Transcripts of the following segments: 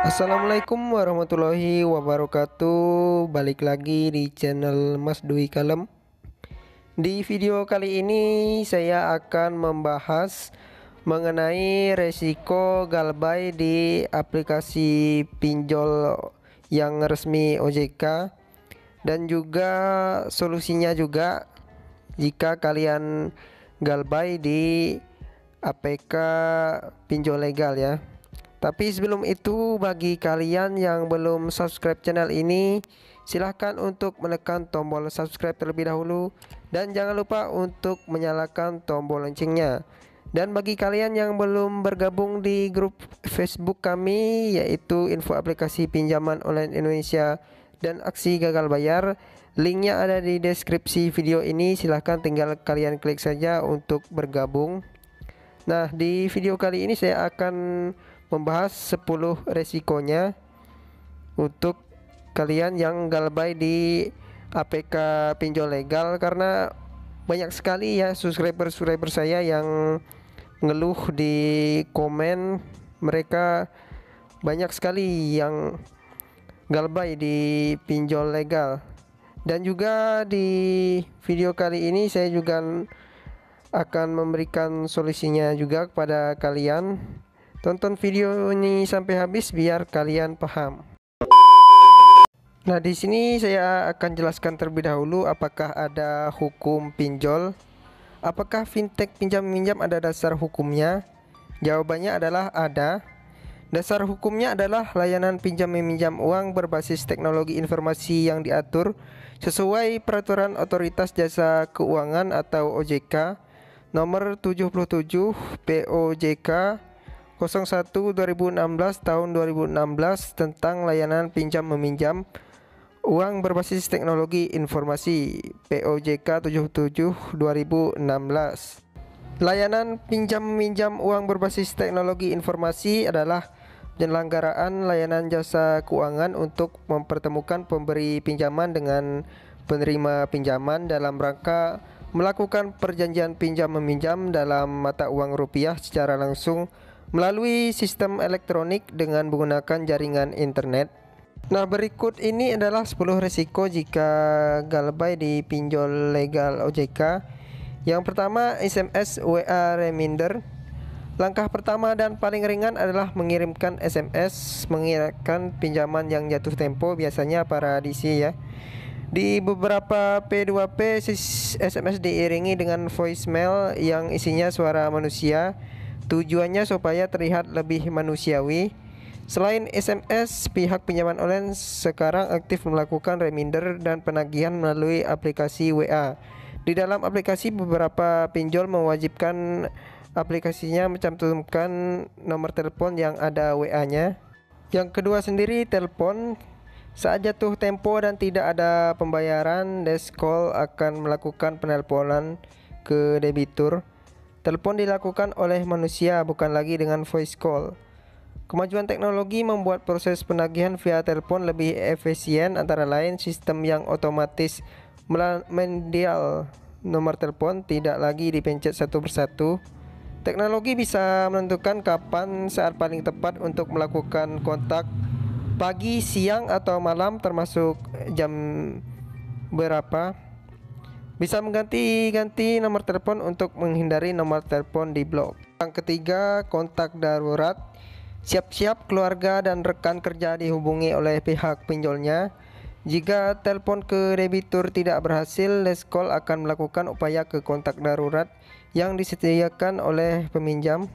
Assalamualaikum warahmatullahi wabarakatuh. Balik lagi di channel Mas Dwi Kalem. Di video kali ini saya akan membahas mengenai resiko galbay di aplikasi pinjol yang resmi OJK, dan juga solusinya juga jika kalian galbay di APK pinjol legal ya. Tapi sebelum itu, bagi kalian yang belum subscribe channel ini, silahkan untuk menekan tombol subscribe terlebih dahulu, dan jangan lupa untuk menyalakan tombol loncengnya. Dan bagi kalian yang belum bergabung di grup Facebook kami, yaitu Info Aplikasi Pinjaman Online Indonesia dan Aksi Gagal Bayar, linknya ada di deskripsi video ini. Silahkan tinggal kalian klik saja untuk bergabung. Nah, di video kali ini saya akan membahas 10 resikonya untuk kalian yang galbay di APK pinjol legal, karena banyak sekali ya subscriber saya yang ngeluh di komen. Mereka banyak sekali yang galbay di pinjol legal. Dan juga di video kali ini saya juga akan memberikan solusinya juga kepada kalian. Tonton video ini sampai habis biar kalian paham. Nah, di sini saya akan jelaskan terlebih dahulu apakah ada hukum pinjol. Apakah fintech pinjam meminjam ada dasar hukumnya? Jawabannya adalah ada. Dasar hukumnya adalah layanan pinjam meminjam uang berbasis teknologi informasi yang diatur sesuai peraturan Otoritas Jasa Keuangan atau OJK nomor 77 POJK 01/2016 tahun 2016 tentang layanan pinjam meminjam uang berbasis teknologi informasi POJK 77/2016. Layanan pinjam meminjam uang berbasis teknologi informasi adalah penyelenggaraan layanan jasa keuangan untuk mempertemukan pemberi pinjaman dengan penerima pinjaman dalam rangka melakukan perjanjian pinjam meminjam dalam mata uang rupiah secara langsung melalui sistem elektronik dengan menggunakan jaringan internet. Nah, berikut ini adalah 10 risiko jika galbay di pinjol legal OJK. Yang pertama, SMS WA reminder. Langkah pertama dan paling ringan adalah mengirimkan SMS mengingatkan pinjaman yang jatuh tempo, biasanya para DC ya. Di beberapa P2P, SMS diiringi dengan voicemail yang isinya suara manusia. Tujuannya supaya terlihat lebih manusiawi. Selain SMS, pihak pinjaman online sekarang aktif melakukan reminder dan penagihan melalui aplikasi WA. Di dalam aplikasi, beberapa pinjol mewajibkan aplikasinya mencantumkan nomor telepon yang ada WA-nya. Yang kedua sendiri, telepon. Saat jatuh tempo dan tidak ada pembayaran, desk call akan melakukan penelponan ke debitur. Telepon dilakukan oleh manusia, bukan lagi dengan voice call. Kemajuan teknologi membuat proses penagihan via telepon lebih efisien, antara lain sistem yang otomatis mendial nomor telepon, tidak lagi dipencet satu persatu. Teknologi bisa menentukan kapan saat paling tepat untuk melakukan kontak, pagi, siang, atau malam, termasuk jam berapa. Bisa mengganti-ganti nomor telepon untuk menghindari nomor telepon di blok. Yang ketiga, kontak darurat. Siap-siap keluarga dan rekan kerja dihubungi oleh pihak pinjolnya. Jika telepon ke debitur tidak berhasil, desk call akan melakukan upaya ke kontak darurat yang disediakan oleh peminjam.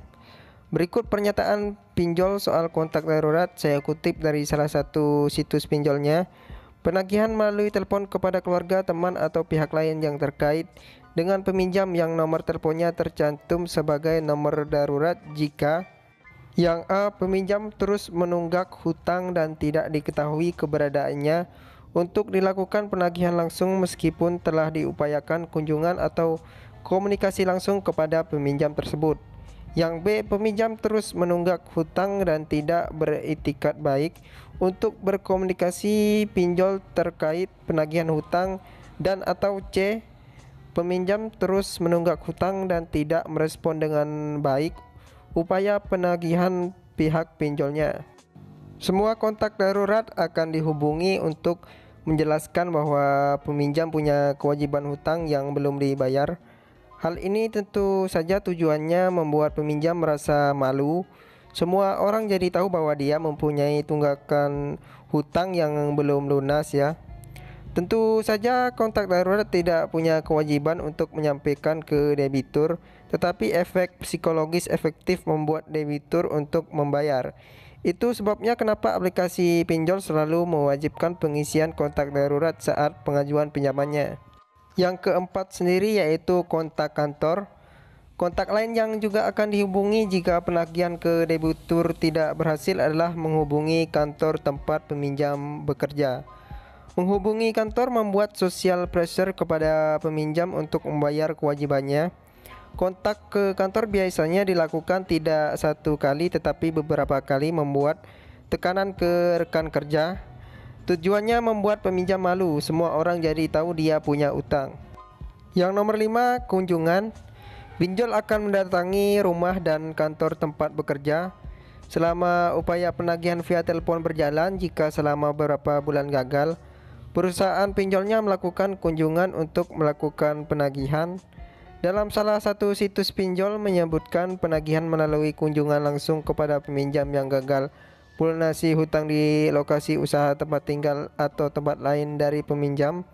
Berikut pernyataan pinjol soal kontak darurat, saya kutip dari salah satu situs pinjolnya. Penagihan melalui telepon kepada keluarga, teman, atau pihak lain yang terkait dengan peminjam yang nomor teleponnya tercantum sebagai nomor darurat jika yang A. Peminjam terus menunggak hutang dan tidak diketahui keberadaannya untuk dilakukan penagihan langsung meskipun telah diupayakan kunjungan atau komunikasi langsung kepada peminjam tersebut. Yang B. Peminjam terus menunggak hutang dan tidak beretikat baik untuk berkomunikasi pinjol terkait penagihan hutang. Dan atau C. Peminjam terus menunggak hutang dan tidak merespon dengan baik upaya penagihan pihak pinjolnya. Semua kontak darurat akan dihubungi untuk menjelaskan bahwa peminjam punya kewajiban hutang yang belum dibayar. Hal ini tentu saja tujuannya membuat peminjam merasa malu. Semua orang jadi tahu bahwa dia mempunyai tunggakan hutang yang belum lunas ya. Tentu saja kontak darurat tidak punya kewajiban untuk menyampaikan ke debitur, tetapi efek psikologis efektif membuat debitur untuk membayar. Itu sebabnya kenapa aplikasi pinjol selalu mewajibkan pengisian kontak darurat saat pengajuan pinjamannya. Yang keempat sendiri yaitu kontak kantor. Kontak lain yang juga akan dihubungi jika penagihan ke debitur tidak berhasil adalah menghubungi kantor tempat peminjam bekerja. Menghubungi kantor membuat social pressure kepada peminjam untuk membayar kewajibannya. Kontak ke kantor biasanya dilakukan tidak satu kali tetapi beberapa kali, membuat tekanan ke rekan kerja. Tujuannya membuat peminjam malu, semua orang jadi tahu dia punya utang. Yang nomor 5, kunjungan. Pinjol akan mendatangi rumah dan kantor tempat bekerja. Selama upaya penagihan via telepon berjalan, jika selama beberapa bulan gagal, perusahaan pinjolnya melakukan kunjungan untuk melakukan penagihan. Dalam salah satu situs pinjol menyebutkan penagihan melalui kunjungan langsung kepada peminjam yang gagal melunasi hutang di lokasi usaha, tempat tinggal, atau tempat lain dari peminjam.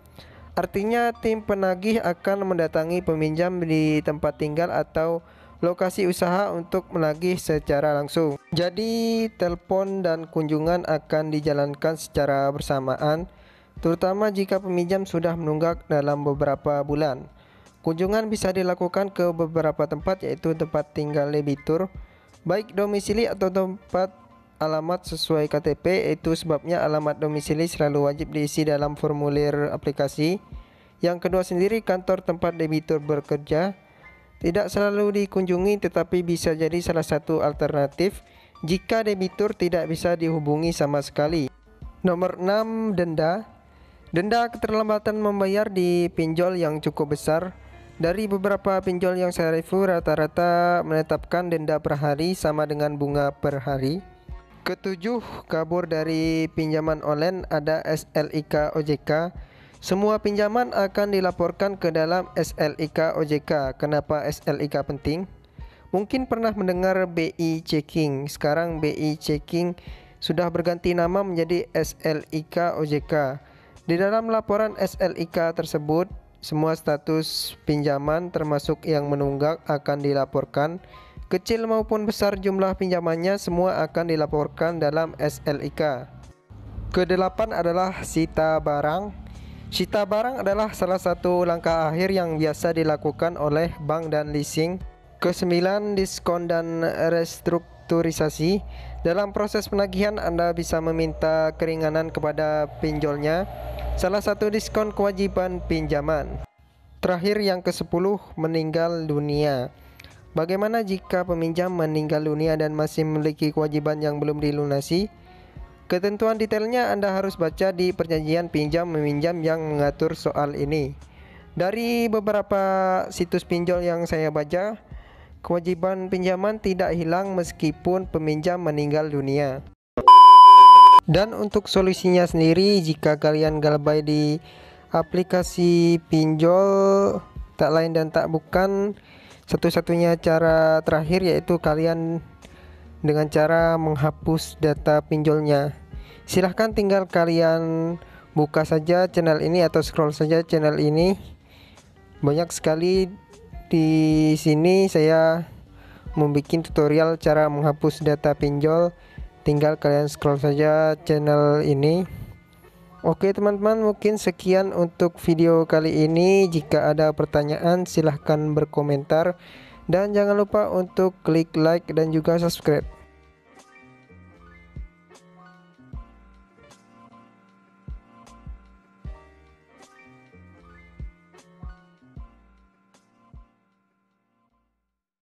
Artinya tim penagih akan mendatangi peminjam di tempat tinggal atau lokasi usaha untuk menagih secara langsung. Jadi telepon dan kunjungan akan dijalankan secara bersamaan, terutama jika peminjam sudah menunggak dalam beberapa bulan. Kunjungan bisa dilakukan ke beberapa tempat, yaitu tempat tinggal debitur, baik domisili atau tempat alamat sesuai KTP. Itu sebabnya alamat domisili selalu wajib diisi dalam formulir aplikasi. Yang kedua sendiri, kantor tempat debitur bekerja tidak selalu dikunjungi tetapi bisa jadi salah satu alternatif jika debitur tidak bisa dihubungi sama sekali. Nomor 6, denda. Denda keterlambatan membayar di pinjol yang cukup besar. Dari beberapa pinjol yang saya review, rata-rata menetapkan denda per hari sama dengan bunga per hari. Ketujuh, kabur dari pinjaman online. Ada SLIK OJK. Semua pinjaman akan dilaporkan ke dalam SLIK OJK. Kenapa SLIK penting? Mungkin pernah mendengar BI Checking. Sekarang BI Checking sudah berganti nama menjadi SLIK OJK. Di dalam laporan SLIK tersebut, semua status pinjaman termasuk yang menunggak akan dilaporkan. Kecil maupun besar jumlah pinjamannya semua akan dilaporkan dalam SLIK. Kedelapan adalah sita barang. Sita barang adalah salah satu langkah akhir yang biasa dilakukan oleh bank dan leasing. Kesembilan, diskon dan restrukturisasi. Dalam proses penagihan Anda bisa meminta keringanan kepada pinjolnya. Salah satu diskon kewajiban pinjaman. Terakhir yang ke-10, meninggal dunia. Bagaimana jika peminjam meninggal dunia dan masih memiliki kewajiban yang belum dilunasi? Ketentuan detailnya Anda harus baca di perjanjian pinjam meminjam yang mengatur soal ini. Dari beberapa situs pinjol yang saya baca, kewajiban pinjaman tidak hilang meskipun peminjam meninggal dunia. Dan untuk solusinya sendiri, jika kalian gabay di aplikasi pinjol, tak lain dan tak bukan, satu-satunya cara terakhir yaitu kalian dengan cara menghapus data pinjolnya. Silahkan tinggal kalian buka saja channel ini atau scroll saja channel ini. Banyak sekali di sini saya membuat tutorial cara menghapus data pinjol. Tinggal kalian scroll saja channel ini. Oke teman-teman, mungkin sekian untuk video kali ini. Jika ada pertanyaan silahkan berkomentar, dan jangan lupa untuk klik like dan juga subscribe.